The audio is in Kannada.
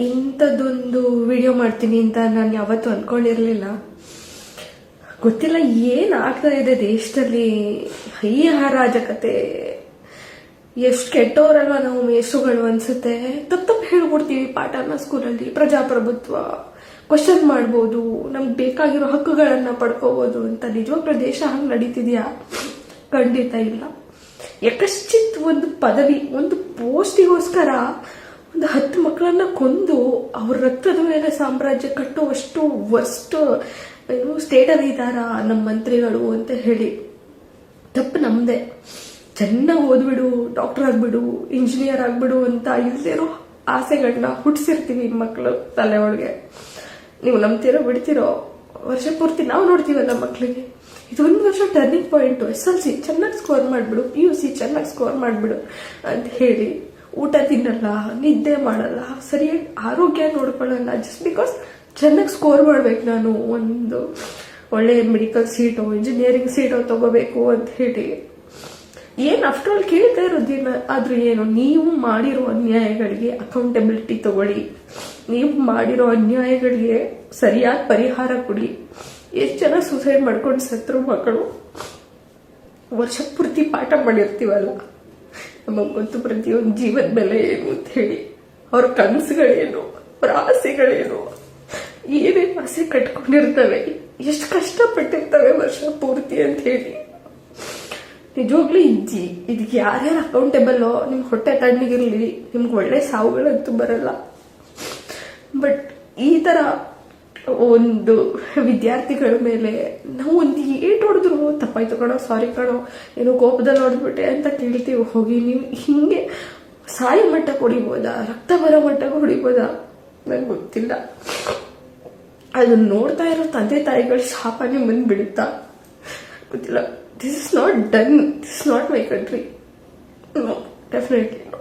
ಇಂಥದ್ದೊಂದು ವಿಡಿಯೋ ಮಾಡ್ತೀನಿ ಅಂತ ನಾನು ಯಾವತ್ತೂ ಅಂದ್ಕೊಂಡಿರಲಿಲ್ಲ. ಗೊತ್ತಿಲ್ಲ ಏನಾಗ್ತಾ ಇದೆ ದೇಶದಲ್ಲಿ. ಈ ಅರಾಜಕತೆ, ಎಷ್ಟು ಕೆಟ್ಟವರಲ್ವ ನಾವು ಮೇಷ್ಟ್ರುಗಳು ಅನ್ಸುತ್ತೆ. ತಪ್ಪು ಹೇಳ್ಕೊಡ್ತೀವಿ ಪಾಠನ ಸ್ಕೂಲಲ್ಲಿ. ಪ್ರಜಾಪ್ರಭುತ್ವ, ಕ್ವಶನ್ ಮಾಡ್ಬೋದು, ನಮ್ಗೆ ಬೇಕಾಗಿರೋ ಹಕ್ಕುಗಳನ್ನ ಪಡ್ಕೋಬಹುದು ಅಂತ. ನಿಜವಾಗ್ಲೂ ದೇಶ ಹಂಗೆ ನಡೀತಿದ್ಯಾ? ಖಂಡಿತ ಇಲ್ಲ. ಯಕಶ್ಚಿತ್ ಒಂದು ಪದವಿ, ಒಂದು ಪೋಸ್ಟಿಗೋಸ್ಕರ ಒಂದು 10 ಮಕ್ಕಳನ್ನ ಕೊಂದು ಅವ್ರ ರಕ್ತದ ಮೇಲೆ ಸಾಮ್ರಾಜ್ಯ ಕಟ್ಟುವಷ್ಟು ವರ್ಸ್ಟ್ ಸ್ಟೇಟಲ್ಲಿ ಇದ್ದಾರ ನಮ್ಮ ಮಂತ್ರಿಗಳು ಅಂತ ಹೇಳಿ. ತಪ್ಪು ನಮ್ದೆ. ಚೆನ್ನಾಗಿ ಓದ್ಬಿಡು, ಡಾಕ್ಟರ್ ಆಗ್ಬಿಡು, ಇಂಜಿನಿಯರ್ ಆಗ್ಬಿಡು ಅಂತ ಇಲ್ದಿರೋ ಆಸೆಗಳನ್ನ ಹುಟ್ಟಿಸಿರ್ತೀವಿ ಮಕ್ಕಳು ತಲೆ ಒಳಗೆ. ನೀವು ನಂಬ್ತಿರೋ ಬಿಡ್ತಿರೋ, ವರ್ಷ ಪೂರ್ತಿ ನಾವು ನೋಡ್ತೀವಲ್ಲ ಮಕ್ಕಳಿಗೆ. ಇದೊಂದು ವರ್ಷ ಟರ್ನಿಂಗ್ ಪಾಯಿಂಟ್. SLC ಚೆನ್ನಾಗಿ ಸ್ಕೋರ್ ಮಾಡಿಬಿಡು, PUC ಚೆನ್ನಾಗಿ ಸ್ಕೋರ್ ಮಾಡಿಬಿಡು ಅಂತ ಹೇಳಿ ಊಟ ತಿನ್ನಲ್ಲ, ನಿದ್ದೆ ಮಾಡಲ್ಲ, ಸರಿಯಾಗಿ ಆರೋಗ್ಯ ನೋಡ್ಕೊಳ್ಳಲ್ಲ. ಜಸ್ಟ್ ಬಿಕಾಸ್ ಚೆನ್ನಾಗಿ ಸ್ಕೋರ್ ಮಾಡ್ಬೇಕು, ನಾನು ಒಂದು ಒಳ್ಳೆ ಮೆಡಿಕಲ್ ಸೀಟೋ ಇಂಜಿನಿಯರಿಂಗ್ ಸೀಟೋ ತಗೋಬೇಕು ಅಂತ ಹೇಳಿ. ಏನು ಆಫ್ಟರ್ ಆಲ್ ಕೇಳ್ತಾ ಇರೋದಿಲ್ಲ. ಆದ್ರೂ ಏನು, ನೀವು ಮಾಡಿರೋ ಅನ್ಯಾಯಗಳಿಗೆ ಅಕೌಂಟಬಿಲಿಟಿ ತಗೊಳ್ಳಿ, ನೀವು ಮಾಡಿರೋ ಅನ್ಯಾಯಗಳಿಗೆ ಸರಿಯಾದ ಪರಿಹಾರ ಕೊಡಿ. ಎಷ್ಟು ಜನ ಸೂಸೈಡ್ ಮಾಡ್ಕೊಂಡು ಸತ್ರು ಮಕ್ಕಳು. ವರ್ಷ ಪೂರ್ತಿ ಪಾಠ ಮಾಡಿರ್ತೀವಲ್ಲ, ನಮಗೆ ಗೊತ್ತು ಪ್ರತಿಯೊಂದು ಜೀವದ ಬೆಲೆ ಏನು ಅಂತ ಹೇಳಿ, ಅವ್ರ ಕನಸುಗಳೇನು, ಅವ್ರ ಆಸೆಗಳೇನು, ಏನೇನು ಆಸೆ ಕಟ್ಕೊಂಡಿರ್ತವೆ, ಎಷ್ಟು ಕಷ್ಟಪಟ್ಟಿರ್ತವೆ ವರ್ಷ ಪೂರ್ತಿ ಅಂತ ಹೇಳಿ. ನಿಜವಾಗ್ಲೂ ಇದಕ್ಕೆ ಯಾರ್ಯಾರು ಅಕೌಂಟೇಬಲ್ಲೋ, ನಿಮ್ಗೆ ಹೊಟ್ಟೆ ತಣ್ಣಗಿರ್ಲಿ, ನಿಮ್ಗೆ ಒಳ್ಳೆ ಸಾವುಗಳಂತೂ ಬರಲ್ಲ. ಬಟ್ ಈ ತರ ಒಂದು ವಿದ್ಯಾರ್ಥಿಗಳ ಮೇಲೆ ನಾವು ಒಂದು ಏಟ್ ಹೊಡೆದ್ರು ತಪ್ಪಾಯ್ತು ಕಣೋ, ಸಾರಿ ಕಣೋ, ಏನೋ ಕೋಪದಲ್ಲಿ ಹೊಡೆದ್ಬಿಟ್ಟೆ ಅಂತ ಕೇಳ್ತೀವಿ. ಹೋಗಿ ನೀವು ಹಿಂಗೆ ಸಾಯಿ ಮಟ್ಟಕ್ಕೆ ಹೊಡಿಬೋದಾ, ರಕ್ತ ಬರೋ ಮಟ್ಟಕ್ಕೆ ಹೊಡಿಬೋದಾ ನಂಗೆ ಗೊತ್ತಿಲ್ಲ. ಅದನ್ನ ನೋಡ್ತಾ ಇರೋ ತಂದೆ ತಾಯಿಗಳ ಶಾಪ ನಿಮ್ಮನ್ನು ಬಿಡುತ್ತಾ ಗೊತ್ತಿಲ್ಲ. This is not done, this is not my country. No, definitely no.